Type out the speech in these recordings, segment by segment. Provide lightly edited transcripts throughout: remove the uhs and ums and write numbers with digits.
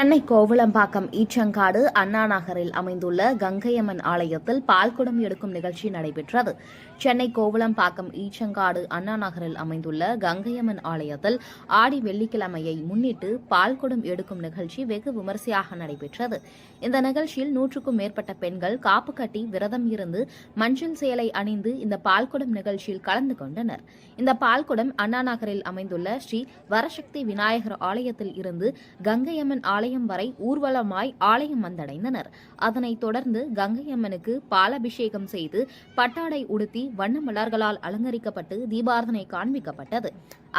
சென்னை கோவளம்பாக்கம் ஈச்சங்காடு அண்ணா நகரில் அமைந்துள்ள கங்கையம்மன் ஆலயத்தில் பால்குடம் எடுக்கும் நிகழ்ச்சி நடைபெற்றது. சென்னை கோவளம்பாக்கம் ஈச்சங்காடு அண்ணா நகரில் அமைந்துள்ள கங்கையம்மன் ஆலயத்தில் ஆடி வெள்ளிக்கிழமையை முன்னிட்டு பால்குடம் எடுக்கும் நிகழ்ச்சி வெகு விமரிசையாக நடைபெற்றது. இந்த நிகழ்ச்சியில் 100க்கும் மேற்பட்ட பெண்கள் காப்பு கட்டி விரதம் இருந்து மஞ்சள் சேலை அணிந்து இந்த பால்குடம் நிகழ்ச்சியில் கலந்து கொண்டனர். இந்த பால்குடம் அண்ணா நகரில் அமைந்துள்ள ஸ்ரீ வரசக்தி விநாயகர் ஆலயத்தில் இருந்து கங்கையம்மன் ஆலயம் வரை ஊர்வலமாய் ஆலயம் வந்தடைந்தனர். அதனைத் தொடர்ந்து கங்கையம்மனுக்கு பாலாபிஷேகம் செய்து பட்டாடை உடுத்தி வண்ண மலர்களால் அலங்கரிக்கப்பட்டு தீபாரதனை காண்பிக்கப்பட்டது.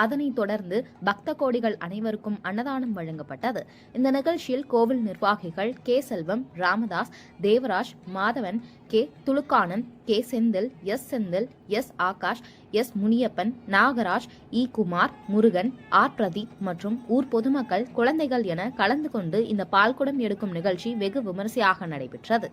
அதனைத் தொடர்ந்து பக்த கோடிகள் அனைவருக்கும் அன்னதானம் வழங்கப்பட்டது. இந்த நிகழ்ச்சியில் கோவில் நிர்வாகிகள் K. Selvam, Ramadas, Devaraj, Madhavan, K. Thulukkanand, K. Senthil, S. Senthil, S. Akash, S. Muniyappan, Nagaraj, E. Kumar, Murugan, R. Pradeep மற்றும் ஊர் பொதுமக்கள், குழந்தைகள் என கலந்து கொண்டு இந்த பால்குடம் எடுக்கும் நிகழ்ச்சி வெகு விமரிசையாக நடைபெற்றது.